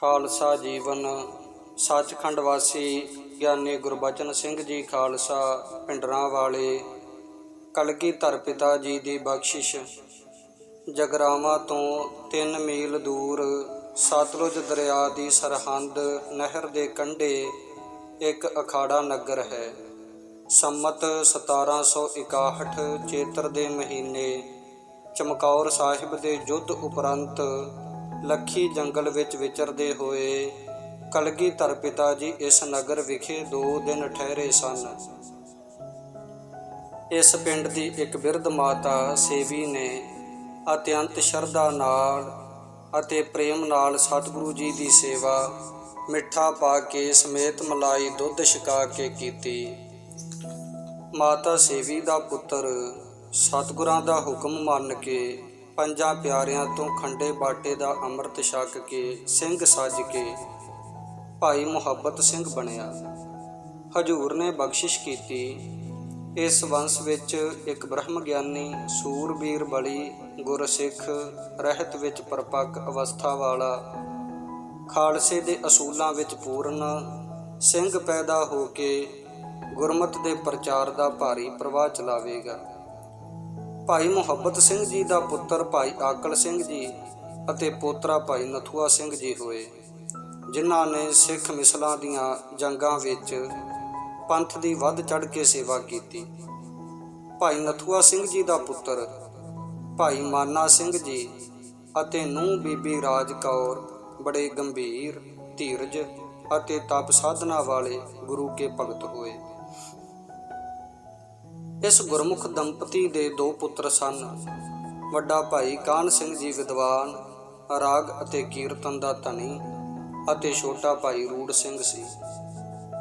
ਖਾਲਸਾ ਜੀਵਨ। ਸੱਚਖੰਡ ਵਾਸੀ ਗਿਆਨੀ ਗੁਰਬਚਨ ਸਿੰਘ ਜੀ ਖਾਲਸਾ ਭਿੰਡਰਾਂ ਵਾਲੇ ਕਲਗੀਧਰ ਪਿਤਾ ਜੀ ਦੀ ਬਖਸ਼ਿਸ਼। ਜਗਰਾਵਾਂ ਤੋਂ 3 ਮੀਲ ਦੂਰ ਸਤਲੁਜ ਦਰਿਆ ਦੀ ਸਰਹੰਦ ਨਹਿਰ ਦੇ ਕੰਢੇ ਇੱਕ ਅਖਾੜਾ ਨਗਰ ਹੈ। ਸੰਮਤ 1761 ਚੇਤਰ ਦੇ ਮਹੀਨੇ ਚਮਕੌਰ ਸਾਹਿਬ ਦੇ ਯੁੱਧ ਉਪਰੰਤ ਲੱਖੀ ਜੰਗਲ ਵਿੱਚ ਵਿਚਰਦੇ ਹੋਏ ਕਲਗੀਧਰ ਪਿਤਾ ਜੀ ਇਸ ਨਗਰ ਵਿਖੇ 2 ਦਿਨ ਠਹਿਰੇ ਸਨ। ਇਸ ਪਿੰਡ ਦੀ ਇੱਕ ਬਿਰਧ ਮਾਤਾ ਸੇਵੀ ਨੇ ਅਤਿਅੰਤ ਸ਼ਰਧਾ ਨਾਲ ਅਤੇ ਪ੍ਰੇਮ ਨਾਲ ਸਤਿਗੁਰੂ ਜੀ ਦੀ ਸੇਵਾ ਮਿੱਠਾ ਪਾ ਕੇ ਸਮੇਤ ਮਲਾਈ ਦੁੱਧ ਛਕਾ ਕੇ ਕੀਤੀ। ਮਾਤਾ ਸੇਵੀ ਦਾ ਪੁੱਤਰ ਸਤਿਗੁਰਾਂ ਦਾ ਹੁਕਮ ਮੰਨ ਕੇ 5 ਪਿਆਰਿਆਂ ਤੋਂ ਖੰਡੇ ਬਾਟੇ ਦਾ ਅੰਮ੍ਰਿਤ ਛਕ ਕੇ ਸਿੰਘ ਸੱਜ ਕੇ ਭਾਈ ਮੁਹੱਬਤ ਸਿੰਘ ਬਣਿਆ। ਹਜ਼ੂਰ ਨੇ ਬਖਸ਼ਿਸ਼ ਕੀਤੀ। ਇਸ ਵੰਸ਼ ਵਿੱਚ ਇੱਕ ਬ੍ਰਹਮ ਗਿਆਨੀ ਸੂਰਬੀਰ ਬਲੀ ਗੁਰਸਿੱਖ ਰਹਿਤ ਵਿੱਚ ਪਰਪੱਕ ਅਵਸਥਾ ਵਾਲਾ ਖਾਲਸੇ ਦੇ ਅਸੂਲਾਂ ਵਿੱਚ ਪੂਰਨ ਸਿੰਘ ਪੈਦਾ ਹੋ ਕੇ ਗੁਰਮਤ ਦੇ ਪ੍ਰਚਾਰ ਦਾ ਭਾਰੀ ਪ੍ਰਵਾਹ ਚਲਾਵੇਗਾ। ਭਾਈ ਮੁਹੱਬਤ ਸਿੰਘ ਜੀ ਦਾ ਪੁੱਤਰ ਭਾਈ ਆਕਲ ਸਿੰਘ ਜੀ ਅਤੇ ਪੋਤਰਾ ਭਾਈ ਨਥੂਆ ਸਿੰਘ ਜੀ ਹੋਏ, ਜਿਨ੍ਹਾਂ ਨੇ ਸਿੱਖ ਮਿਸਲਾਂ ਦੀਆਂ ਜੰਗਾਂ ਵਿੱਚ ਪੰਥ ਦੀ ਵੱਧ ਚੜ੍ਹ ਕੇ ਸੇਵਾ ਕੀਤੀ। ਭਾਈ ਨਥੂਆ ਸਿੰਘ ਜੀ ਦਾ ਪੁੱਤਰ ਭਾਈ ਮਾਨਾ ਸਿੰਘ ਜੀ ਅਤੇ ਨੂੰਹ ਬੀਬੀ ਰਾਜ ਕੌਰ ਬੜੇ ਗੰਭੀਰ, ਧੀਰਜ ਅਤੇ ਤਪ ਸਾਧਨਾ ਵਾਲੇ ਗੁਰੂ ਕੇ ਭਗਤ ਹੋਏ। ਇਸ ਗੁਰਮੁਖ ਦੰਪਤੀ ਦੇ 2 ਪੁੱਤਰ ਸਨ। ਵੱਡਾ ਭਾਈ ਕਾਹਨ ਸਿੰਘ ਜੀ ਵਿਦਵਾਨ, ਰਾਗ ਅਤੇ ਕੀਰਤਨ ਦਾ ਧਨੀ ਅਤੇ ਛੋਟਾ ਭਾਈ ਰੂੜ ਸਿੰਘ ਸੀ,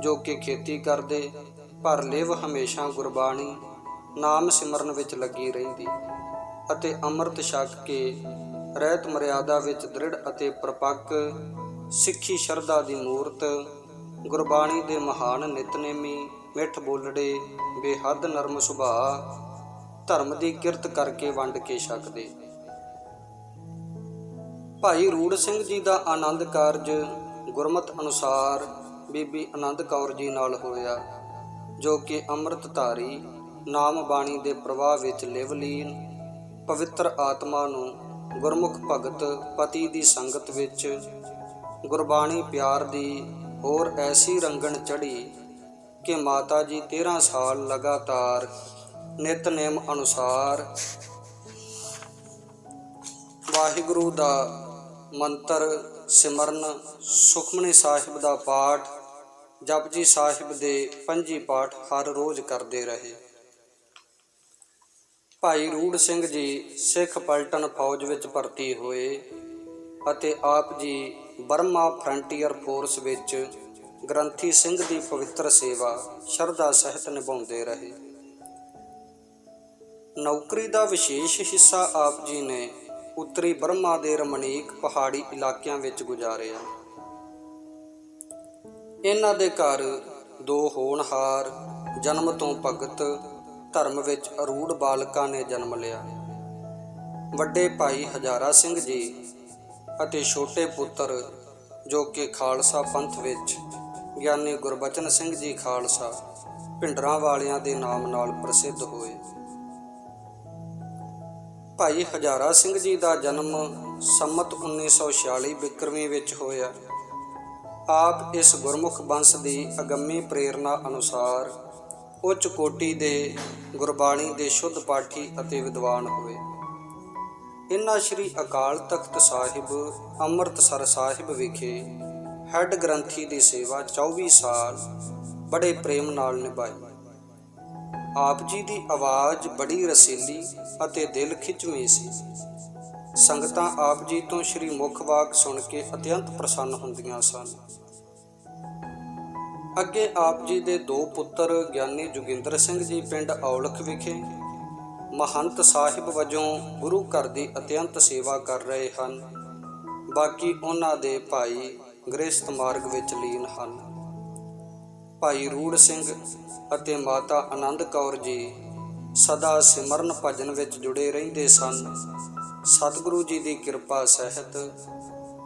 ਜੋ ਕਿ ਖੇਤੀ ਕਰਦੇ ਪਰ ਲਿਵ ਹਮੇਸ਼ਾ ਗੁਰਬਾਣੀ ਨਾਮ ਸਿਮਰਨ ਵਿੱਚ ਲੱਗੀ ਰਹਿੰਦੀ ਅਤੇ ਅੰਮ੍ਰਿਤ ਛਕ ਕੇ ਰਹਿਤ ਮਰਿਆਦਾ ਵਿੱਚ ਦ੍ਰਿੜ ਅਤੇ ਪ੍ਰਪੱਕ ਸਿੱਖੀ ਸ਼ਰਧਾ ਦੀ ਮੂਰਤ, ਗੁਰਬਾਣੀ ਦੇ ਮਹਾਨ ਨਿਤਨੇਮੀ, ਮਿੱਠ ਬੋਲੜੇ, ਬੇਹੱਦ ਨਰਮ ਸੁਭਾਅ, ਧਰਮ ਦੀ ਕਿਰਤ ਕਰਕੇ ਵੰਡ ਕੇ ਛਕਦੇ। ਭਾਈ ਰੂੜ ਸਿੰਘ ਜੀ ਦਾ ਆਨੰਦ ਕਾਰਜ ਗੁਰਮਤ ਅਨੁਸਾਰ ਬੀਬੀ ਆਨੰਦ ਕੌਰ ਜੀ ਨਾਲ ਹੋਇਆ, ਜੋ ਕਿ ਅੰਮ੍ਰਿਤਧਾਰੀ ਨਾਮ ਬਾਣੀ ਦੇ ਪ੍ਰਵਾਹ ਵਿੱਚ ਲਿਵਲੀਨ ਪਵਿੱਤਰ ਆਤਮਾ ਨੂੰ ਗੁਰਮੁਖ ਭਗਤ ਪਤੀ ਦੀ ਸੰਗਤ ਵਿੱਚ ਗੁਰਬਾਣੀ ਪਿਆਰ ਦੀ ਹੋਰ ਐਸੀ ਰੰਗਣ ਚੜ੍ਹੀ ਕਿ ਮਾਤਾ ਜੀ 13 ਸਾਲ ਲਗਾਤਾਰ ਨਿਤਨੇਮ ਅਨੁਸਾਰ ਵਾਹਿਗੁਰੂ ਦਾ ਮੰਤਰ ਸਿਮਰਨ, ਸੁਖਮਨੀ ਸਾਹਿਬ ਦਾ ਪਾਠ, ਜਪਜੀ ਸਾਹਿਬ ਦੇ 5 ਪਾਠ ਹਰ ਰੋਜ਼ ਕਰਦੇ ਰਹੇ। ਭਾਈ ਰੂੜ ਸਿੰਘ ਜੀ ਸਿੱਖ ਪਲਟਨ ਫੌਜ ਵਿੱਚ ਭਰਤੀ ਹੋਏ ਅਤੇ ਆਪ ਜੀ ਬਰਮਾ ਫਰੰਟੀਅਰ ਫੋਰਸ ਵਿੱਚ ਗ੍ਰੰਥੀ ਸਿੰਘ ਦੀ ਪਵਿੱਤਰ ਸੇਵਾ ਸ਼ਰਧਾ ਸਹਿਤ ਨਿਭਾਉਂਦੇ ਰਹੇ। ਨੌਕਰੀ ਦਾ ਵਿਸ਼ੇਸ਼ ਹਿੱਸਾ ਆਪ ਜੀ ਨੇ ਉੱਤਰੀ ਬਰਮਾ ਦੇ ਰਮਣੀਕ ਪਹਾੜੀ ਇਲਾਕਿਆਂ ਵਿੱਚ ਗੁਜ਼ਾਰਿਆ। ਇਹਨਾਂ ਦੇ ਘਰ 2 ਹੋਣਹਾਰ ਜਨਮ ਤੋਂ ਭਗਤ ਧਰਮ ਵਿੱਚ ਅਰੂੜ ਬਾਲਕਾਂ ਨੇ ਜਨਮ ਲਿਆ। ਵੱਡੇ ਭਾਈ ਹਜ਼ਾਰਾ ਸਿੰਘ ਜੀ ਅਤੇ ਛੋਟੇ ਪੁੱਤਰ ਜੋ ਕਿ ਖਾਲਸਾ ਪੰਥ ਵਿੱਚ ਗਿਆਨੀ ਗੁਰਬਚਨ ਸਿੰਘ ਜੀ ਖਾਲਸਾ ਭਿੰਡਰਾਂ ਵਾਲਿਆਂ ਦੇ ਨਾਮ ਨਾਲ ਪ੍ਰਸਿੱਧ ਹੋਏ। ਭਾਈ ਹਜ਼ਾਰਾ ਸਿੰਘ ਜੀ ਦਾ ਜਨਮ ਸੰਮਤ 1946 ਬਿਕਰਮੀ ਵਿੱਚ ਹੋਇਆ। ਆਪ ਇਸ ਗੁਰਮੁਖ ਵੰਸ਼ ਦੀ ਅਗੰਮੀ ਪ੍ਰੇਰਨਾ ਅਨੁਸਾਰ ਉੱਚ ਕੋਟੀ ਦੇ ਗੁਰਬਾਣੀ ਦੇ ਸ਼ੁੱਧ ਪਾਠੀ ਅਤੇ ਵਿਦਵਾਨ ਹੋਏ। ਇਹਨਾਂ ਸ੍ਰੀ ਅਕਾਲ ਤਖਤ ਸਾਹਿਬ ਅੰਮ੍ਰਿਤਸਰ ਸਾਹਿਬ ਵਿਖੇ ਹੈੱਡ ਗ੍ਰੰਥੀ ਦੀ ਸੇਵਾ 24 ਸਾਲ ਬੜੇ ਪ੍ਰੇਮ ਨਾਲ ਨਿਭਾਈ। ਆਪ ਜੀ ਦੀ ਆਵਾਜ਼ ਬੜੀ ਰਸੀਲੀ ਅਤੇ ਦਿਲ ਖਿੱਚਵੀਂ ਸੀ। ਸੰਗਤਾਂ ਆਪ ਜੀ ਤੋਂ ਸ੍ਰੀ ਮੁਖ ਵਾਕ ਸੁਣ ਕੇ ਅਤਿਅੰਤ ਪ੍ਰਸੰਨ ਹੁੰਦੀਆਂ ਸਨ। ਅੱਗੇ ਆਪ ਜੀ ਦੇ 2 ਪੁੱਤਰ ਗਿਆਨੀ ਜੋਗਿੰਦਰ ਸਿੰਘ ਜੀ ਪਿੰਡ ਔਲਖ ਵਿਖੇ ਮਹੰਤ ਸਾਹਿਬ ਵਜੋਂ ਗੁਰੂ ਘਰ ਦੀ ਅਤਿਅੰਤ ਸੇਵਾ ਕਰ ਰਹੇ ਹਨ। ਬਾਕੀ ਉਹਨਾਂ ਦੇ ਭਾਈ ਗ੍ਰਸਥ ਮਾਰਗ ਵਿੱਚ ਲੀਨ ਹਨ। ਭਾਈ ਰੂੜ ਸਿੰਘ ਅਤੇ ਮਾਤਾ ਆਨੰਦ ਕੌਰ ਜੀ ਸਦਾ ਸਿਮਰਨ ਭਜਨ ਵਿੱਚ ਜੁੜੇ ਰਹਿੰਦੇ ਸਨ। ਸਤਿਗੁਰੂ ਜੀ ਦੀ ਕਿਰਪਾ ਸਹਿਤ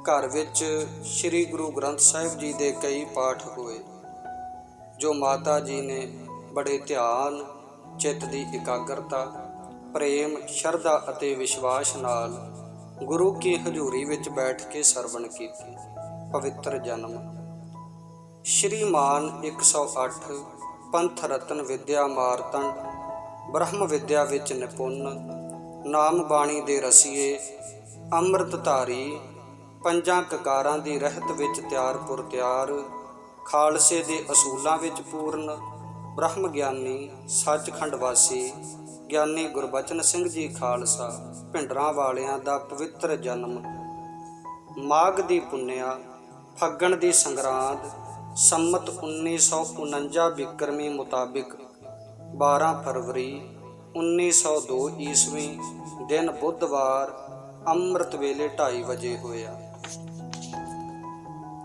ਘਰ ਵਿੱਚ ਸ੍ਰੀ ਗੁਰੂ ਗ੍ਰੰਥ ਸਾਹਿਬ ਜੀ ਦੇ ਕਈ ਪਾਠ ਹੋਏ, ਜੋ ਮਾਤਾ ਜੀ ਨੇ ਬੜੇ ਧਿਆਨ, ਚਿੱਤ ਦੀ ਇਕਾਗਰਤਾ, ਪ੍ਰੇਮ, ਸ਼ਰਧਾ ਅਤੇ ਵਿਸ਼ਵਾਸ ਨਾਲ ਗੁਰੂ ਕੀ ਹਜ਼ੂਰੀ ਵਿੱਚ ਬੈਠ ਕੇ ਸਰਵਣ ਕੀਤੀ। ਪਵਿੱਤਰ ਜਨਮ। ਸ਼੍ਰੀਮਾਨ 108 ਪੰਥ ਰਤਨ ਵਿਦਿਆ ਮਾਰਤੰਡ, ਬ੍ਰਹਮ ਵਿਦਿਆ ਵਿੱਚ ਨਿਪੁੰਨ, ਨਾਮ ਬਾਣੀ ਦੇ ਰਸੀਏ, ਅੰਮ੍ਰਿਤ ਧਾਰੀ, ਪੰਜਾਂ ਕਕਾਰਾਂ ਦੀ ਰਹਿਤ ਵਿੱਚ ਤਿਆਰ ਪੁਰ ਤਿਆਰ, ਖਾਲਸੇ ਦੇ ਅਸੂਲਾਂ ਵਿੱਚ ਪੂਰਨ, ਬ੍ਰਹਮ ਗਿਆਨੀ, ਸੱਚਖੰਡ ਵਾਸੀ, ਗਿਆਨੀ ਗੁਰਬਚਨ ਸਿੰਘ ਜੀ ਖਾਲਸਾ ਭਿੰਡਰਾਂ ਵਾਲਿਆਂ ਦਾ ਪਵਿੱਤਰ ਜਨਮ ਮਾਘ ਦੀ ਪੁੰਨਿਆ, ਫੱਗਣ ਦੀ ਸੰਗਰਾਂਦ, ਸੰਮਤ 1949 ਬਿਕਰਮੀ ਮੁਤਾਬਿਕ 12 ਫਰਵਰੀ 1902 ਈਸਵੀ ਦਿਨ ਬੁੱਧਵਾਰ ਅੰਮ੍ਰਿਤ ਵੇਲੇ 2:30 ਵਜੇ ਹੋਇਆ।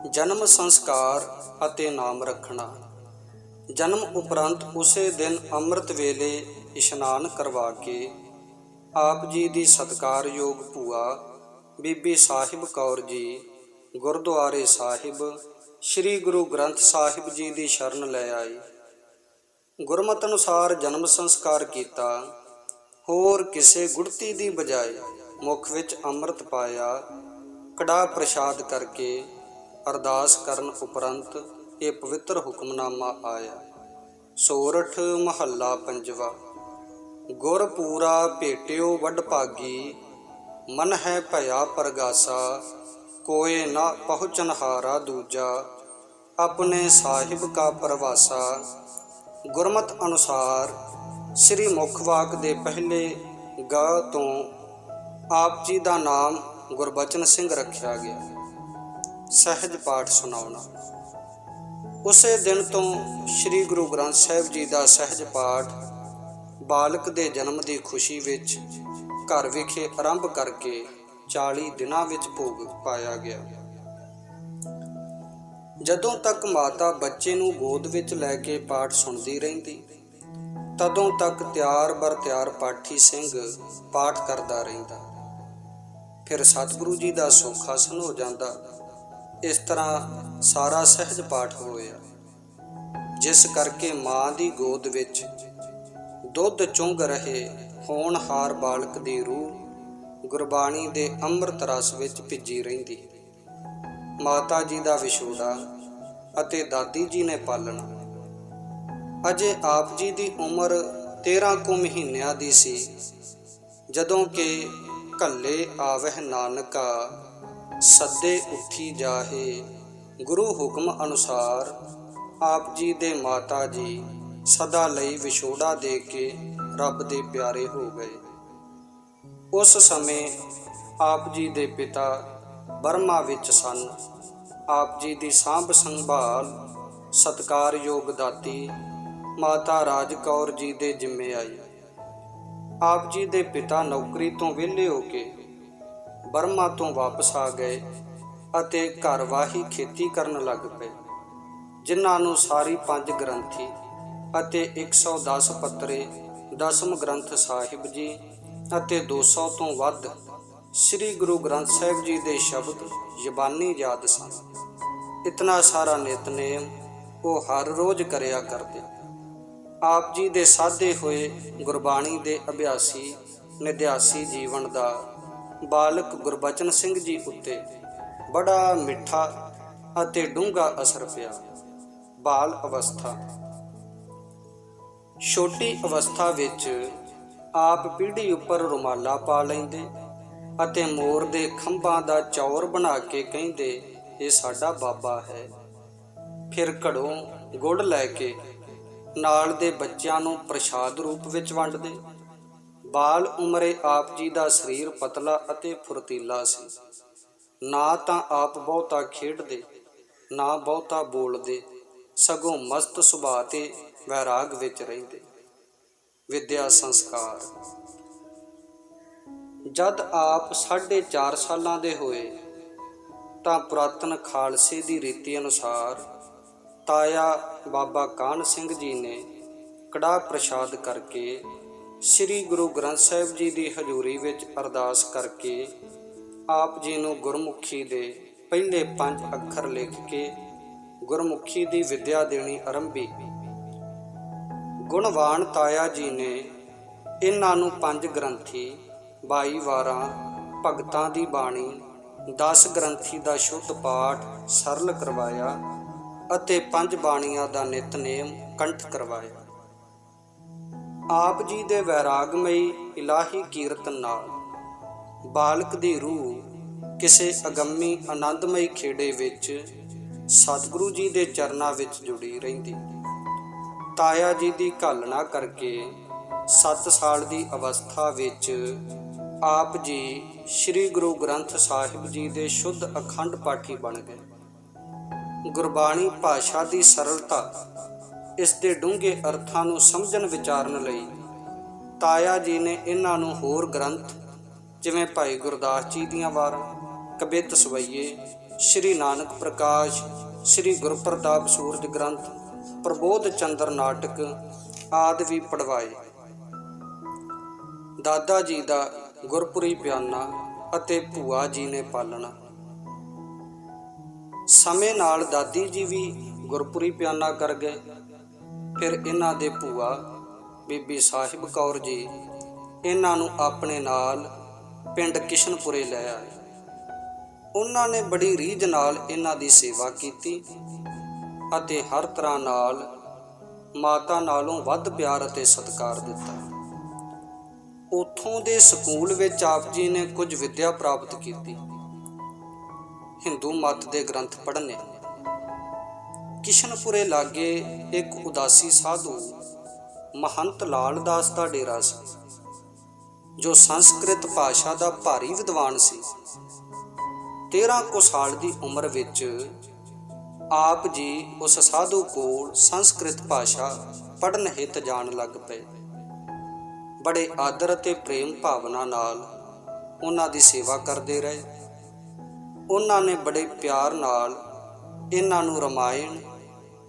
ਜਨਮ ਸੰਸਕਾਰ ਅਤੇ ਨਾਮ ਰੱਖਣਾ। ਜਨਮ ਉਪਰੰਤ ਉਸੇ ਦਿਨ ਅੰਮ੍ਰਿਤ ਵੇਲੇ ਇਸ਼ਨਾਨ ਕਰਵਾ ਕੇ ਆਪ ਜੀ ਦੀ ਸਤਿਕਾਰਯੋਗ ਭੂਆ ਬੀਬੀ ਸਾਹਿਬ ਕੌਰ ਜੀ ਗੁਰਦੁਆਰੇ ਸਾਹਿਬ ਸ੍ਰੀ ਗੁਰੂ ਗ੍ਰੰਥ ਸਾਹਿਬ ਜੀ ਦੀ ਸ਼ਰਨ ਲੈ ਆਈ। ਗੁਰਮਤਿ ਅਨੁਸਾਰ ਜਨਮ ਸੰਸਕਾਰ ਕੀਤਾ। ਹੋਰ ਕਿਸੇ ਗੁੜਤੀ ਦੀ ਬਜਾਏ ਮੁਖ ਵਿੱਚ ਅੰਮ੍ਰਿਤ ਪਾਇਆ। ਕੜਾਹ ਪ੍ਰਸ਼ਾਦ ਕਰਕੇ ਅਰਦਾਸ ਕਰਨ ਉਪਰੰਤ ਇਹ ਪਵਿੱਤਰ ਹੁਕਮਨਾਮਾ ਆਇਆ। ਸੋਰਠ ਮਹੱਲਾ ਪੰਜਵਾ। ਗੁਰ ਪੂਰਾ ਭੇਟਿਓ ਵੱਡ ਭਾਗੀ, ਮਨ ਹੈ ਭਇਆ ਪਰਗਾਸਾ, ਕੋਏ ਨਾ ਪਹੁੰਚਨ ਹਾਰਾ ਦੂਜਾ, ਆਪਣੇ ਸਾਹਿਬ ਕਾ ਪਰਵਾਸਾ। ਗੁਰਮਤਿ ਅਨੁਸਾਰ ਸ੍ਰੀ ਮੁਖ ਵਾਕ ਦੇ ਪਹਿਲੇ ਗ ਤੋਂ ਆਪ ਜੀ ਦਾ ਨਾਮ ਗੁਰਬਚਨ ਸਿੰਘ ਰੱਖਿਆ ਗਿਆ। ਸਹਿਜ ਪਾਠ ਸੁਣਾਉਣਾ। ਉਸੇ ਦਿਨ ਤੋਂ ਸ੍ਰੀ ਗੁਰੂ ਗ੍ਰੰਥ ਸਾਹਿਬ ਜੀ ਦਾ ਸਹਿਜ ਪਾਠ ਬਾਲਕ ਦੇ ਜਨਮ ਦੀ ਖੁਸ਼ੀ ਵਿੱਚ ਘਰ ਵਿਖੇ ਆਰੰਭ ਕਰਕੇ 40 ਦਿਨਾਂ ਵਿੱਚ ਭੋਗ ਪਾਇਆ ਗਿਆ। ਜਦੋਂ ਤੱਕ ਮਾਤਾ ਬੱਚੇ ਨੂੰ ਗੋਦ ਵਿੱਚ ਲੈ ਕੇ ਪਾਠ ਸੁਣਦੀ ਰਹਿੰਦੀ, ਤਦੋਂ ਤੱਕ ਤਿਆਰ ਬਰ ਤਿਆਰ ਪਾਠੀ ਸਿੰਘ ਪਾਠ ਕਰਦਾ ਰਹਿੰਦਾ। ਫਿਰ ਸਤਿਗੁਰੂ ਜੀ ਦਾ ਸੁੱਖ ਆਸਣ ਹੋ ਜਾਂਦਾ। ਇਸ ਤਰ੍ਹਾਂ ਸਾਰਾ ਸਹਿਜ ਪਾਠ ਹੋਇਆ, ਜਿਸ ਕਰਕੇ ਮਾਂ ਦੀ ਗੋਦ ਵਿੱਚ ਦੁੱਧ ਚੁੰਘ ਰਹੇ ਹੋਣਹਾਰ ਬਾਲਕ ਦੀ ਰੂਹ ਗੁਰਬਾਣੀ ਦੇ ਅੰਮ੍ਰਿਤ ਰਸ ਵਿੱਚ ਭਿੱਜੀ ਰਹਿੰਦੀ। ਮਾਤਾ ਜੀ ਦਾ ਵਿਛੋੜਾ ਅਤੇ ਦਾਦੀ ਜੀ ਨੇ ਪਾਲਣਾ। ਅਜੇ ਆਪ ਜੀ ਦੀ ਉਮਰ 13 ਕੁ ਮਹੀਨਿਆਂ ਦੀ ਸੀ, ਜਦੋਂ ਕਿ ਘੱਲੇ ਆਵਹਿ ਨਾਨਕਾ, ਸੱਦੇ ਉੱਠੀ ਜਾਹੇ। ਗੁਰੂ ਹੁਕਮ ਅਨੁਸਾਰ ਆਪ ਜੀ ਦੇ ਮਾਤਾ ਜੀ ਸਦਾ ਲਈ ਵਿਛੋੜਾ ਦੇ ਕੇ ਰੱਬ ਦੇ ਪਿਆਰੇ ਹੋ ਗਏ। ਉਸ ਸਮੇਂ ਆਪ ਜੀ ਦੇ ਪਿਤਾ ਬਰਮਾ ਵਿੱਚ ਸਨ। ਆਪ ਜੀ ਦੀ ਸਾਂਭ ਸੰਭਾਲ ਸਤਿਕਾਰਯੋਗ ਦਾਤੀ ਮਾਤਾ ਰਾਜ ਕੌਰ ਜੀ ਦੇ ਜਿੰਮੇ ਆਈ। ਆਪ ਜੀ ਦੇ ਪਿਤਾ ਨੌਕਰੀ ਤੋਂ ਵਿਹਲੇ ਹੋ ਕੇ ਬਰਮਾ ਤੋਂ ਵਾਪਸ ਆ ਗਏ ਅਤੇ ਘਰ ਵਾਹੀ ਖੇਤੀ ਕਰਨ ਲੱਗ ਪਏ, ਜਿਨ੍ਹਾਂ ਨੂੰ ਸਾਰੀ 5 ਗ੍ਰੰਥੀ ਅਤੇ 110 ਪੱਤਰੇ, 10ਮ ਗ੍ਰੰਥ ਸਾਹਿਬ ਜੀ ਅਤੇ 200 ਤੋਂ ਵੱਧ ਸ੍ਰੀ ਗੁਰੂ ਗ੍ਰੰਥ ਸਾਹਿਬ ਜੀ ਦੇ ਸ਼ਬਦ ਜ਼ਬਾਨੀ ਯਾਦ ਸਨ। ਇਤਨਾ ਸਾਰਾ ਨਿਤਨੇਮ ਉਹ ਹਰ ਰੋਜ਼ ਕਰਿਆ ਕਰਦੇ। ਆਪ ਜੀ ਦੇ ਸਾਧੇ ਹੋਏ ਗੁਰਬਾਣੀ ਦੇ ਅਭਿਆਸੀ ਨਿਧਿਆਸੀ ਜੀਵਨ ਦਾ ਬਾਲਕ ਗੁਰਬਚਨ ਸਿੰਘ ਜੀ ਉੱਤੇ ਬੜਾ ਮਿੱਠਾ ਅਤੇ ਡੂੰਘਾ ਅਸਰ ਪਿਆ। ਬਾਲ ਅਵਸਥਾ। ਛੋਟੀ ਅਵਸਥਾ ਵਿੱਚ ਆਪ ਪੀੜ੍ਹੀ ਉੱਪਰ ਰੁਮਾਲਾ ਪਾ ਲੈਂਦੇ ਅਤੇ ਮੋਰ ਦੇ ਖੰਭਾਂ ਦਾ ਚੌਰ ਬਣਾ ਕੇ ਕਹਿੰਦੇ, ਇਹ ਸਾਡਾ ਬਾਬਾ ਹੈ। ਫਿਰ ਘੜੋਂ ਗੁੜ ਲੈ ਕੇ ਨਾਲ ਦੇ ਬੱਚਿਆਂ ਨੂੰ ਪ੍ਰਸ਼ਾਦ ਰੂਪ ਵਿੱਚ ਵੰਡਦੇ। ਬਾਲ ਉਮਰੇ ਆਪ ਜੀ ਦਾ ਸਰੀਰ ਪਤਲਾ ਅਤੇ ਫੁਰਤੀਲਾ ਸੀ। ਨਾ ਤਾਂ ਆਪ ਬਹੁਤਾ ਖੇਡਦੇ, ਨਾ ਬਹੁਤਾ ਬੋਲਦੇ, ਸਗੋਂ ਮਸਤ ਸੁਭਾਅ ਤੇ ਵੈਰਾਗ ਵਿੱਚ ਰਹਿੰਦੇ। ਵਿਦਿਆ ਸੰਸਕਾਰ। ਜਦ ਆਪ 4.5 ਸਾਲਾਂ ਦੇ ਹੋਏ ਤਾਂ ਪੁਰਾਤਨ ਖਾਲਸੇ ਦੀ ਰੀਤੀ ਅਨੁਸਾਰ ਤਾਇਆ ਬਾਬਾ ਕਾਹਨ ਸਿੰਘ ਜੀ ਨੇ ਕੜਾਹ ਪ੍ਰਸ਼ਾਦ ਕਰਕੇ ਸ੍ਰੀ ਗੁਰੂ ਗ੍ਰੰਥ ਸਾਹਿਬ ਜੀ ਦੀ ਹਜ਼ੂਰੀ ਵਿੱਚ ਅਰਦਾਸ ਕਰਕੇ ਆਪ ਜੀ ਨੂੰ ਗੁਰਮੁਖੀ ਦੇ ਪਹਿਲੇ 5 ਅੱਖਰ ਲਿਖ ਕੇ ਗੁਰਮੁਖੀ ਦੀ ਵਿੱਦਿਆ ਦੇਣੀ ਆਰੰਭੀ। ਗੁਣਵਾਨ ਤਾਇਆ ਜੀ ਨੇ ਇਹਨਾਂ ਨੂੰ 5 ਗ੍ਰੰਥੀ, 22 ਵਾਰਾਂ, ਭਗਤਾਂ ਦੀ ਬਾਣੀ, 10 ਗ੍ਰੰਥੀ ਦਾ ਸ਼ੁੱਧ ਪਾਠ ਸਰਲ ਕਰਵਾਇਆ ਅਤੇ 5 ਬਾਣੀਆਂ ਦਾ ਨਿਤਨੇਮ ਕੰਠ ਕਰਵਾਇਆ। ਆਪ ਜੀ ਦੇ ਵੈਰਾਗਮਈ ਇਲਾਹੀ ਕੀਰਤਨ ਨਾਲ ਬਾਲਕ ਦੀ ਰੂਹ ਕਿਸੇ ਅਗੰਮੀ ਆਨੰਦਮਈ ਖੇੜੇ ਵਿੱਚ ਸਤਿਗੁਰੂ ਜੀ ਦੇ ਚਰਨਾਂ ਵਿੱਚ ਜੁੜੀ ਰਹਿੰਦੀ। ਤਾਇਆ ਜੀ ਦੀ ਘਾਲਣਾ ਕਰਕੇ 7 ਸਾਲ ਦੀ ਅਵਸਥਾ ਵਿੱਚ ਆਪ ਜੀ ਸ੍ਰੀ ਗੁਰੂ ਗ੍ਰੰਥ ਸਾਹਿਬ ਜੀ ਦੇ ਸ਼ੁੱਧ ਅਖੰਡ ਪਾਠੀ ਬਣ ਗਏ। ਗੁਰਬਾਣੀ ਭਾਸ਼ਾ ਦੀ ਸਰਲਤਾ, ਇਸ ਦੇ ਡੂੰਘੇ ਅਰਥਾਂ ਨੂੰ ਸਮਝਣ ਵਿਚਾਰਨ ਲਈ ਤਾਇਆ ਜੀ ਨੇ ਇਹਨਾਂ ਨੂੰ ਹੋਰ ਗ੍ਰੰਥ ਜਿਵੇਂ ਭਾਈ ਗੁਰਦਾਸ ਜੀ ਦੀਆਂ ਵਾਰਾਂ, ਕਬਿੱਤ ਸਵਈਏ, ਸ੍ਰੀ ਨਾਨਕ ਪ੍ਰਕਾਸ਼, ਸ੍ਰੀ ਗੁਰਪ੍ਰਤਾਪ ਸੂਰਜ ਗ੍ਰੰਥ, ਪ੍ਰਬੋਧ ਚੰਦਰ ਨਾਟਕ ਆਦਿ ਵੀ ਪੜ੍ਹਵਾਏ। ਦਾਦਾ ਜੀ ਦਾ ਗੁਰਪੁਰੀ ਪਿਆਨਾ ਅਤੇ ਭੂਆ ਜੀ ਨੇ ਪਾਲਣਾ। ਸਮੇਂ ਨਾਲ ਦਾਦੀ ਜੀ ਵੀ ਗੁਰਪੁਰੀ ਪਿਆਨਾ ਕਰ ਗਏ। ਫਿਰ ਇਹਨਾਂ ਦੇ ਭੂਆ ਬੀਬੀ ਸਾਹਿਬ ਕੌਰ ਜੀ ਇਹਨਾਂ ਨੂੰ ਆਪਣੇ ਨਾਲ ਪਿੰਡ ਕਿਸ਼ਨਪੁਰੇ ਲੈ ਆਏ। ਉਹਨਾਂ ਨੇ ਬੜੀ ਰੀਝ ਨਾਲ ਇਹਨਾਂ ਦੀ ਸੇਵਾ ਕੀਤੀ ਅਤੇ ਹਰ ਤਰ੍ਹਾਂ ਨਾਲ ਮਾਤਾ ਨਾਲੋਂ ਵੱਧ ਪਿਆਰ ਅਤੇ ਸਤਿਕਾਰ ਦਿੱਤਾ। ਉੱਥੋਂ ਦੇ ਸਕੂਲ ਵਿੱਚ ਆਪ ਜੀ ਨੇ ਕੁਝ ਵਿੱਦਿਆ ਪ੍ਰਾਪਤ ਕੀਤੀ। ਹਿੰਦੂ ਮੱਤ ਦੇ ਗ੍ਰੰਥ ਪੜ੍ਹਨੇ। ਕਿਸ਼ਨਪੁਰੇ ਲਾਗੇ ਇੱਕ ਉਦਾਸੀ ਸਾਧੂ ਮਹੰਤ ਲਾਲ ਦਾਸ ਦਾ ਡੇਰਾ ਸੀ, ਜੋ ਸੰਸਕ੍ਰਿਤ ਭਾਸ਼ਾ ਦਾ ਭਾਰੀ ਵਿਦਵਾਨ ਸੀ। 13 ਕੁ ਸਾਲ ਦੀ ਉਮਰ ਵਿੱਚ ਆਪ ਜੀ ਉਸ ਸਾਧੂ ਕੋਲ ਸੰਸਕ੍ਰਿਤ ਭਾਸ਼ਾ ਪੜ੍ਹਨ ਹਿੱਤ ਜਾਣ ਲੱਗ ਪਏ। ਬੜੇ ਆਦਰ ਅਤੇ ਪ੍ਰੇਮ ਭਾਵਨਾ ਨਾਲ ਉਹਨਾਂ ਦੀ ਸੇਵਾ ਕਰਦੇ ਰਹੇ। ਉਹਨਾਂ ਨੇ ਬੜੇ ਪਿਆਰ ਨਾਲ ਇਹਨਾਂ ਨੂੰ ਰਾਮਾਇਣ,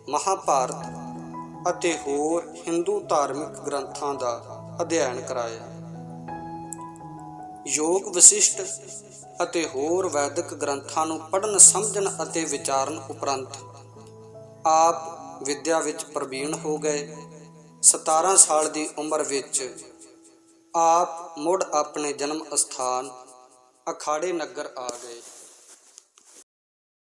ਮਹਾਭਾਰਤ ਅਤੇ ਹੋਰ ਹਿੰਦੂ ਧਾਰਮਿਕ ਗ੍ਰੰਥਾਂ ਦਾ ਅਧਿਐਨ ਕਰਾਇਆ। ਯੋਗ ਵਸਿਸ਼ਟ ਅਤੇ ਹੋਰ ਵੈਦਿਕ ਗ੍ਰੰਥਾਂ ਨੂੰ ਪੜ੍ਹਨ, ਸਮਝਣ ਅਤੇ ਵਿਚਾਰਨ ਉਪਰੰਤ ਆਪ ਵਿੱਦਿਆ ਵਿੱਚ ਪ੍ਰਵੀਣ ਹੋ ਗਏ। 17 ਸਾਲ ਦੀ ਉਮਰ ਵਿੱਚ ਆਪ ਮੁੜ ਆਪਣੇ ਜਨਮ ਅਸਥਾਨ ਅਖਾੜੇ ਨਗਰ ਆ ਗਏ।